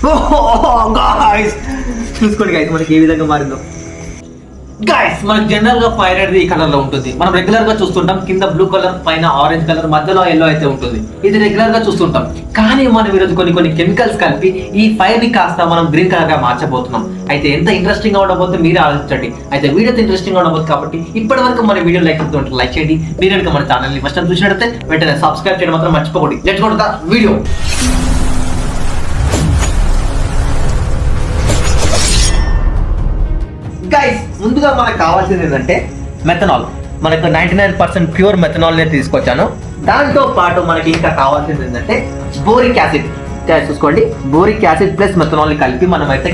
Guys చూసుకోండి guys మనకి ఏ విధంగా మారిందో. గాయ్స్ మనకి జనరల్ గా ఫైర్ అనేది ఈ కలర్ లో ఉంటుంది. మనం రెగ్యులర్ గా చూస్తుంటాం, కింద బ్లూ కలర్ పైన ఆరెంజ్ కలర్ మధ్యలో ఎల్లో అయితే ఉంటుంది. ఇది రెగ్యులర్ గా చూస్తుంటాం. కానీ మనం ఈరోజు కొన్ని కెమికల్స్ కలిపి ఈ ఫైర్ ని కాస్త మనం గ్రీన్ కలర్ గా మార్చబోతున్నాం. అయితే ఎంత ఇంట్రెస్టింగ్ గా ఉండబోతే మీరే ఆలోచించండి. అయితే వీడియో ఇంట్రెస్టింగ్ గా ఉండబోతుంది కాబట్టి ఇప్పటి వరకు మన వీడియో లైక్ చేయండి. మీరు కనుక మన ఛానల్ ని ఫస్ట్ టైం చూసినట్లయితే వెంటనే సబ్స్క్రైబ్ చేయడం మాత్రం మర్చిపోకండి. Let's go to the video. Guys ముందుగా మనకు కావాల్సింది ఏంటంటే మెథనాల్. మనకు 99% ప్యూర్ మెథనాల్ ని తీసుకొచ్చాను. దాంతో పాటు మనకి ఇంకా కావాల్సింది ఏంటంటే బోరిక్ యాసిడ్. చూసుకోండి, బోరిక్ యాసిడ్ ప్లస్ మెథనాల్ ని కలిపి మనం అయితే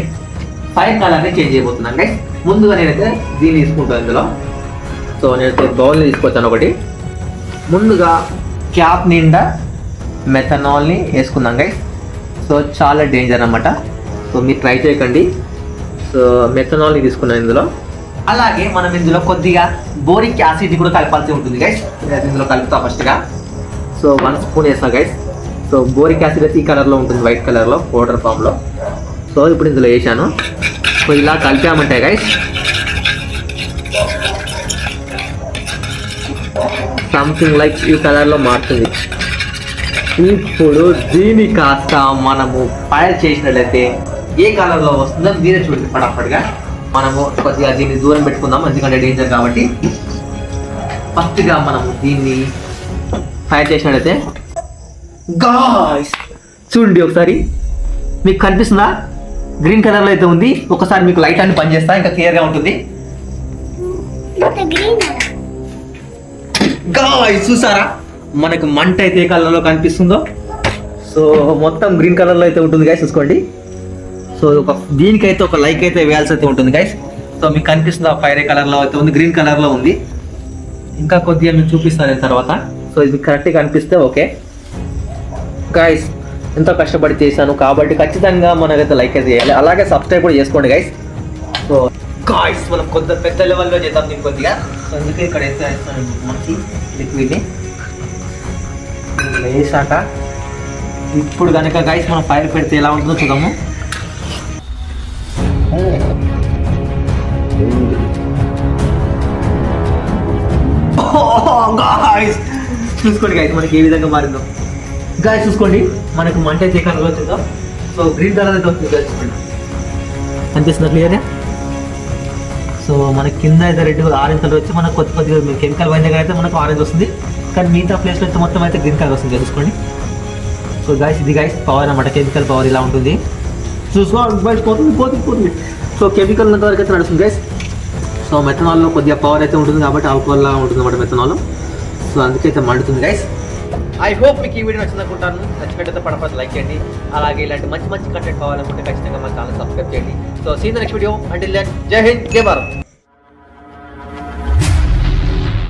ఫైర్ కలర్ ని చేంజ్ చేయబోతున్నాం. గైస్ ముందుగా నేనైతే దీన్ని తీసుకుంటాను ఇందులో. సో నేనైతే బౌల్ తీసుకొచ్చాను ఒకటి. ముందుగా క్యాప్ నిండా మెథనాల్ ని వేసుకుందాం గైస్. సో చాలా డేంజర్ అన్నమాట. సో మీరు ట్రై చేయకండి. సో మెథనాల్ని తీసుకున్నాను ఇందులో. అలాగే మనం ఇందులో కొద్దిగా బోరిక్ యాసిడ్ కూడా కలపాల్సి ఉంటుంది గైస్. ఇందులో కలుపుతా ఫస్ట్గా. సో 1 స్పూన్ వేస్తాను గైస్. సో బోరిక్ యాసిడ్ అయితే ఈ కలర్లో ఉంటుంది, వైట్ కలర్లో పౌడర్ ఫామ్లో. సో ఇప్పుడు ఇందులో వేసాను. సో ఇలా కలిపామంటే గైస్ సంథింగ్ లైక్ ఈ కలర్లో మారుతుంది. ఇప్పుడు దీన్ని కాస్త మనము ఫైర్ చేసినట్లయితే ఏ కలర్ లో వస్తుందో మీరే చూడండి. ఫటాఫట్గా మనము కొద్దిగా దీన్ని దూరం పెట్టుకుందాం, ఎందుకంటే డేంజర్ కాబట్టి. ఫస్ట్ గా మనము దీన్ని ఫైర్ చేసినట్లయితే గాయ్స్ చూడండి ఒకసారి, మీకు కనిపిస్తుందా? గ్రీన్ కలర్ లో అయితే ఉంది. ఒకసారి మీకు లైట్ అని పనిచేస్తా, ఇంకా క్లియర్ గా ఉంటుంది. గాయ్స్ చూసారా మనకు మంట అయితే ఏ కలర్ లో కనిపిస్తుందో? సో మొత్తం గ్రీన్ కలర్ లో అయితే ఉంటుంది గైస్, చూసుకోండి. సో దీనికైతే ఒక లైక్ అయితే వేయాల్సి అయితే ఉంటుంది గైస్. సో మీకు కనిపిస్తుంది ఫైర్ కలర్ లో అయితే ఉంది, గ్రీన్ కలర్ లో ఉంది. ఇంకా కొద్దిగా మీకు చూపిస్తాను తర్వాత. సో ఇది కరెక్ట్గా కనిపిస్తే ఓకే గైస్. ఎంతో కష్టపడి చేశాను కాబట్టి ఖచ్చితంగా మనకైతే లైక్ అయితే చేయాలి. అలాగే సబ్స్క్రైబ్ కూడా చేసుకోండి గైస్. సో గాయ్స్ మనం కొద్దిగా పెద్ద లెవెల్లో చేద్దాం దీన్ని కొద్దిగా. సో అందుకే ఇక్కడ అయితే మనకి లిక్విడ్ని వేసాక ఇప్పుడు కనుక గైస్ మనం ఫైర్ పెడితే ఎలా ఉంటుందో చూద్దాము. చూసుకోండి గైస్ మనకి ఏ విధంగా మారిందో. గాయస్ చూసుకోండి మనకు మంట అయితే కలర్ వచ్చిందో. సో గ్రీన్ కలర్ అయితే వచ్చింది గాయస్, చూసుకోండి కనిపిస్తుందా క్లియర్గా? సో మనకి కింద అయితే రెడ్ ఆరెంజ్ కలర్ వచ్చి మనకు కొద్దిగా కెమికల్ పోయిన దగ్గర అయితే మనకు ఆరెంజ్ వస్తుంది, కానీ మిగతా ప్లేస్లో అయితే మొత్తం అయితే గ్రీన్ కలర్ వస్తుంది చూసుకోండి. సో గాయస్ ఇది గాయస్ పవర్ అన్నమాట, కెమికల్ పవర్ ఇలా ఉంటుంది. చూసుకోండి పోతుంది. సో కెమికల్ ఉన్నంత వరకు అయితే నడుస్తుంది గైస్. సో మెథనాల్లో కొద్దిగా పవర్ అయితే ఉంటుంది కాబట్టి ఆల్కహాల్ లా ఉంటుంది అన్నమాట మెథనాల్. సో అందుకైతే మండుతుంది గైస్. ఐ హోప్ మీకు ఈ వీడియో నచ్చింది అనుకుంటాను. నచ్చినట్టయితే పడపడ లైక్ చేయండి. అలాగే ఇలాంటి మంచి కంటెంట్ కావాలనుకుంటే ఖచ్చితంగా మన ఛానల్ సబ్స్క్రైబ్ చేయండి. So see the next video. Until then జై హింద్, జై భారత్.